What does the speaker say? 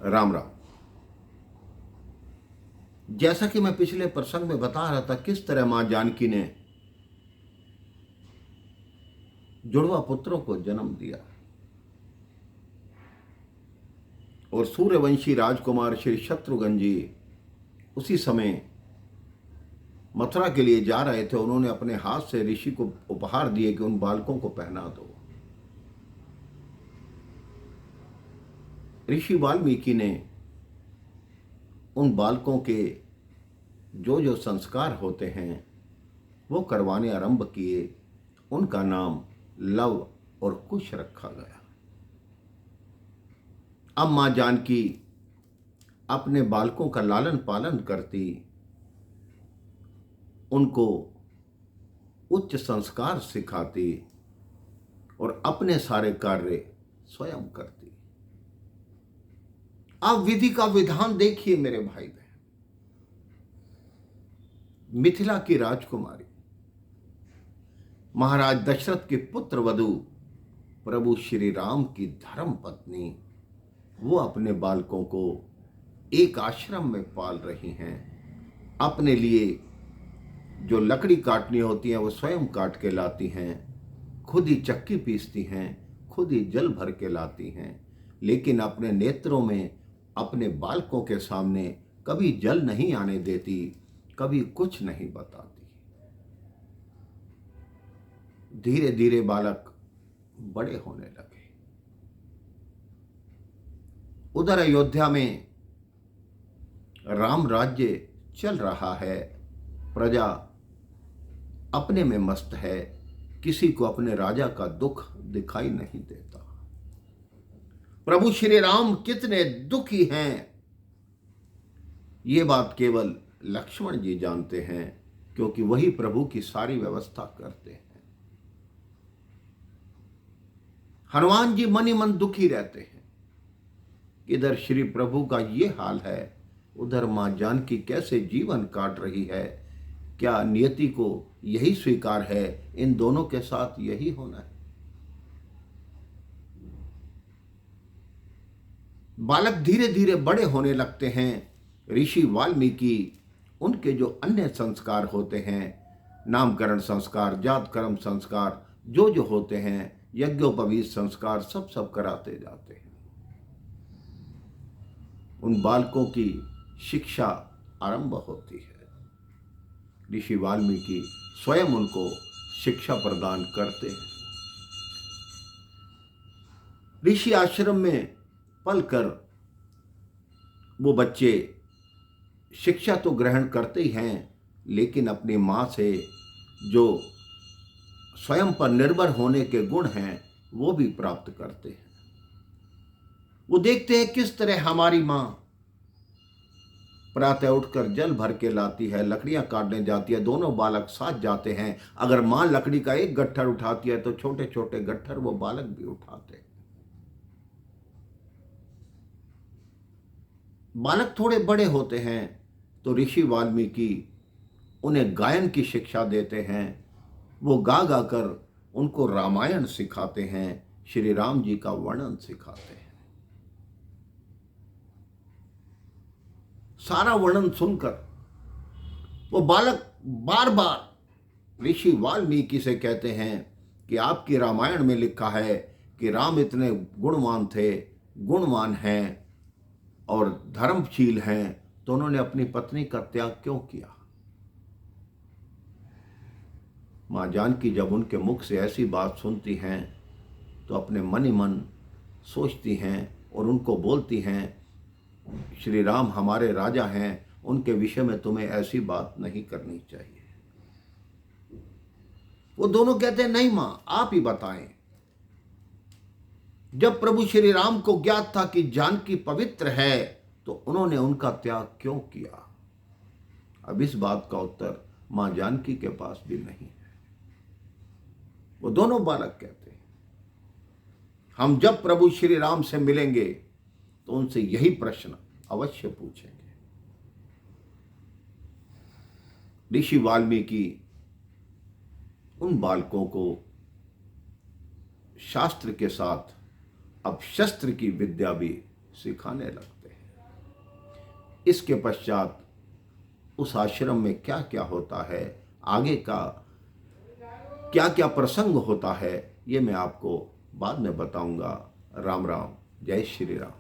राम राम। जैसा कि मैं पिछले प्रसंग में बता रहा था, किस तरह मां जानकी ने जुड़वा पुत्रों को जन्म दिया और सूर्यवंशी राजकुमार श्री शत्रुघ्न जी उसी समय मथुरा के लिए जा रहे थे। उन्होंने अपने हाथ से ऋषि को उपहार दिए कि उन बालकों को पहना दो। ऋषि वाल्मीकि ने उन बालकों के जो जो संस्कार होते हैं वो करवाने आरंभ किए। उनका नाम लव और कुश रखा गया। अब मां जानकी अपने बालकों का लालन पालन करती, उनको उच्च संस्कार सिखाती और अपने सारे कार्य स्वयं करती। आप विधि का विधान देखिए मेरे भाई बहन। मिथिला की राजकुमारी महाराज दशरथ के पुत्र वधु प्रभु श्री राम की धर्म पत्नी, वो अपने बालकों को एक आश्रम में पाल रही हैं। अपने लिए जो लकड़ी काटनी होती है वो स्वयं काट के लाती हैं, खुद ही चक्की पीसती हैं, खुद ही जल भर के लाती हैं, लेकिन अपने नेत्रों में अपने बालकों के सामने कभी जल नहीं आने देती, कभी कुछ नहीं बताती। धीरे धीरे बालक बड़े होने लगे। उधर अयोध्या में राम राज्य चल रहा है। प्रजा अपने में मस्त है, किसी को अपने राजा का दुख दिखाई नहीं देता। प्रभु श्री राम कितने दुखी हैं ये बात केवल लक्ष्मण जी जानते हैं, क्योंकि वही प्रभु की सारी व्यवस्था करते हैं। हनुमान जी मन ही मन दुखी रहते हैं। इधर श्री प्रभु का ये हाल है, उधर मां जानकी कैसे जीवन काट रही है। क्या नियति को यही स्वीकार है, इन दोनों के साथ यही होना है? बालक धीरे धीरे बड़े होने लगते हैं। ऋषि वाल्मीकि उनके जो अन्य संस्कार होते हैं, नामकरण संस्कार, जात कर्म संस्कार, जो जो होते हैं, यज्ञोपवीत संस्कार, सब कराते जाते हैं। उन बालकों की शिक्षा आरंभ होती है। ऋषि वाल्मीकि स्वयं उनको शिक्षा प्रदान करते हैं। ऋषि आश्रम में पलकर वो बच्चे शिक्षा तो ग्रहण करते ही हैं, लेकिन अपनी मां से जो स्वयं पर निर्भर होने के गुण हैं वो भी प्राप्त करते हैं। वो देखते हैं किस तरह हमारी मां प्रातः उठकर जल भर के लाती है, लकड़ियां काटने जाती है, दोनों बालक साथ जाते हैं। अगर मां लकड़ी का एक गट्ठर उठाती है तो छोटे छोटे गट्ठर वो बालक भी उठाते हैं। बालक थोड़े बड़े होते हैं तो ऋषि वाल्मीकि उन्हें गायन की शिक्षा देते हैं। वो गा गा कर उनको रामायण सिखाते हैं, श्री राम जी का वर्णन सिखाते हैं। सारा वर्णन सुनकर वो बालक बार बार ऋषि वाल्मीकि से कहते हैं कि आपकी रामायण में लिखा है कि राम इतने गुणवान थे, गुणवान हैं और धर्मशील हैं, तो उन्होंने अपनी पत्नी का त्याग क्यों किया? मां जानकी जब उनके मुख से ऐसी बात सुनती हैं तो अपने मन ही मन सोचती हैं और उनको बोलती हैं, श्री राम हमारे राजा हैं, उनके विषय में तुम्हें ऐसी बात नहीं करनी चाहिए। वो दोनों कहते हैं, नहीं मां, आप ही बताएं। जब प्रभु श्री राम को ज्ञात था कि जानकी पवित्र है तो उन्होंने उनका त्याग क्यों किया? अब इस बात का उत्तर मां जानकी के पास भी नहीं है। वो दोनों बालक कहते हैं, हम जब प्रभु श्री राम से मिलेंगे तो उनसे यही प्रश्न अवश्य पूछेंगे। ऋषि वाल्मीकि उन बालकों को शास्त्र के साथ अब शस्त्र की विद्या भी सिखाने लगते हैं। इसके पश्चात उस आश्रम में क्या क्या होता है, आगे का क्या क्या प्रसंग होता है, ये मैं आपको बाद में बताऊंगा। राम राम, जय श्री राम।